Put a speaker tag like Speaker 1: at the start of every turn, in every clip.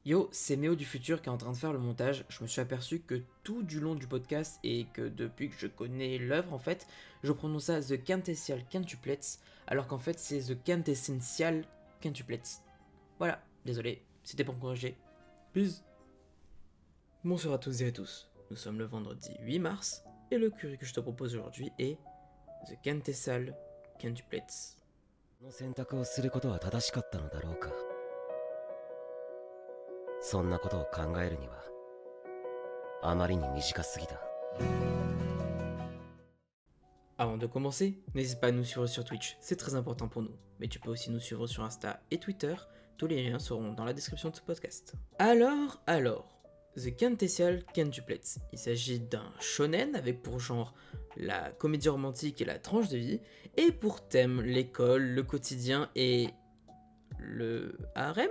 Speaker 1: Yo, c'est Méo du futur qui est en train de faire le montage. Je me suis aperçu que tout du long du podcast et que depuis que je connais l'œuvre, en fait, je prononce ça The Quintessential Quintuplets, alors qu'en fait c'est The Quintessential Quintuplets. Voilà, désolé, c'était pour me corriger. Peace. Bonsoir à tous et à tous. Nous sommes le vendredi 8 mars et le curry que je te propose aujourd'hui est The Quintessential Quintuplets.
Speaker 2: この選択をすることは正しかったのだろうか。そんなことを考えるにはあまりに短すぎた。
Speaker 1: Avant de commencer, n'hésite pas à nous suivre sur Twitch, c'est très important pour nous. Mais tu peux aussi nous suivre sur Insta et Twitter, tous les liens seront dans la description de ce podcast. Alors, The Quintessential Quintuplets. Il s'agit d'un shonen avec pour genre la comédie romantique et la tranche de vie, et pour thème l'école, le quotidien et le harem.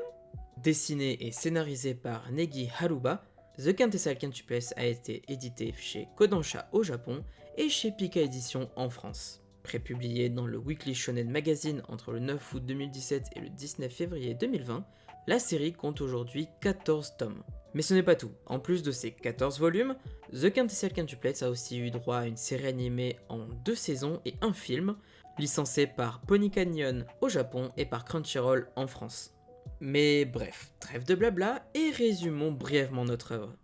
Speaker 1: Dessiné et scénarisé par Negi Haruba, The Quintessential Quintuplets a été édité chez Kodansha au Japon et chez Pika Édition en France. Prépublié dans le Weekly Shonen Magazine entre le 9 août 2017 et le 19 février 2020, la série compte aujourd'hui 14 tomes. Mais ce n'est pas tout. En plus de ces 14 volumes, The Quintessential Quintuplets a aussi eu droit à une série animée en 2 saisons et un film, licencé par Pony Canyon au Japon et par Crunchyroll en France. Mais bref, trêve de blabla et résumons brièvement notre œuvre.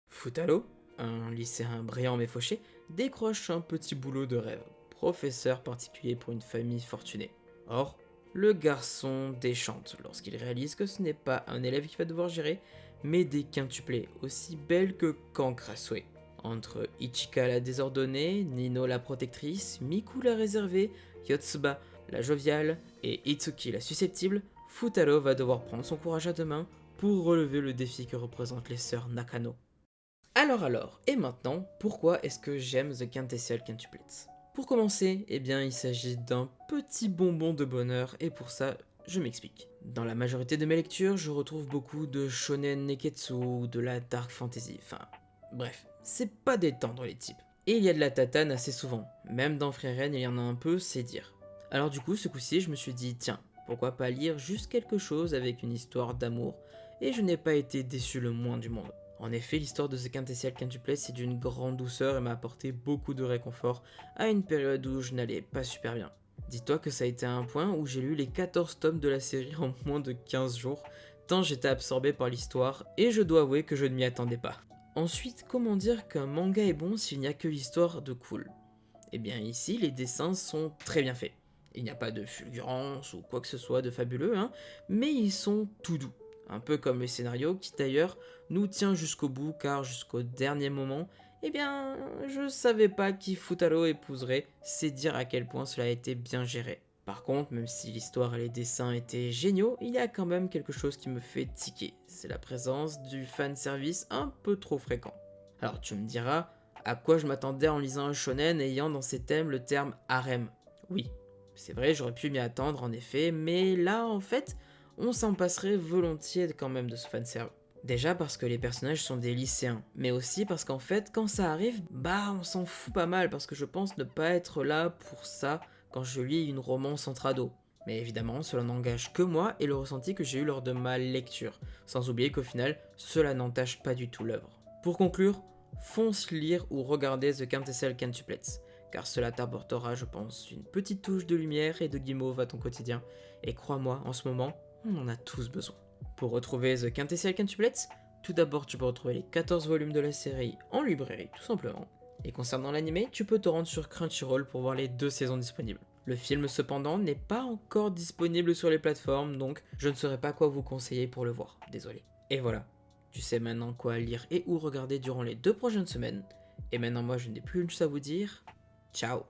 Speaker 1: Futaro, un lycéen brillant mais fauché, décroche un petit boulot de rêve, professeur particulier pour une famille fortunée. Or, le garçon déchante lorsqu'il réalise que ce n'est pas un élève qu'il va devoir gérer, mais des quintuplés aussi belles que cancres à souhait. Entre Ichika la désordonnée, Nino la protectrice, Miku la réservée, Yotsuba la joviale et Itsuki la susceptible, Futaro va devoir prendre son courage à deux mains pour relever le défi que représentent les sœurs Nakano. Alors, et maintenant, pourquoi est-ce que j'aime The Quintessential Quintuplets ? Pour commencer, il s'agit d'un petit bonbon de bonheur et pour ça, je m'explique. Dans la majorité de mes lectures, je retrouve beaucoup de shonen neketsu ou de la dark fantasy, bref, c'est pas détendre les types. Et il y a de la tatane assez souvent, même dans Frieren il y en a un peu, c'est dire. Alors du coup, ce coup-ci, je me suis dit, tiens, pourquoi pas lire juste quelque chose avec une histoire d'amour, et je n'ai pas été déçu le moins du monde. En effet, l'histoire de The Quintessential Quintuplets est d'une grande douceur et m'a apporté beaucoup de réconfort à une période où je n'allais pas super bien. Dis-toi que ça a été un point où j'ai lu les 14 tomes de la série en moins de 15 jours, tant j'étais absorbé par l'histoire, et je dois avouer que je ne m'y attendais pas. Ensuite, comment dire qu'un manga est bon s'il n'y a que l'histoire de cool ? Eh bien ici, les dessins sont très bien faits. Il n'y a pas de fulgurance ou quoi que ce soit de fabuleux, mais ils sont tout doux. Un peu comme le scénario qui d'ailleurs nous tient jusqu'au bout car jusqu'au dernier moment, je savais pas qui Futaro épouserait, c'est dire à quel point cela a été bien géré. Par contre, même si l'histoire et les dessins étaient géniaux, il y a quand même quelque chose qui me fait tiquer, c'est la présence du fanservice un peu trop fréquent. Alors tu me diras, à quoi je m'attendais en lisant un shonen ayant dans ses thèmes le terme harem ? Oui, c'est vrai, j'aurais pu m'y attendre en effet, mais là en fait, on s'en passerait volontiers quand même de ce fanserve. Déjà parce que les personnages sont des lycéens, mais aussi parce qu'en fait, quand ça arrive, on s'en fout pas mal parce que je pense ne pas être là pour ça quand je lis une romance entre ados. Mais évidemment, cela n'engage que moi et le ressenti que j'ai eu lors de ma lecture, sans oublier qu'au final, cela n'entache pas du tout l'œuvre. Pour conclure, fonce lire ou regarder The Quintessential Quintuplets, car cela t'apportera, je pense, une petite touche de lumière et de guimauve à ton quotidien, et crois-moi, en ce moment, on en a tous besoin. Pour retrouver The Quintessential Quintuplets, tout d'abord tu peux retrouver les 14 volumes de la série en librairie, tout simplement. Et concernant l'anime, tu peux te rendre sur Crunchyroll pour voir les 2 saisons disponibles. Le film cependant n'est pas encore disponible sur les plateformes, donc je ne saurais pas quoi vous conseiller pour le voir, désolé. Et voilà, tu sais maintenant quoi lire et ou regarder durant les 2 prochaines semaines. Et maintenant moi je n'ai plus une chose à vous dire, ciao.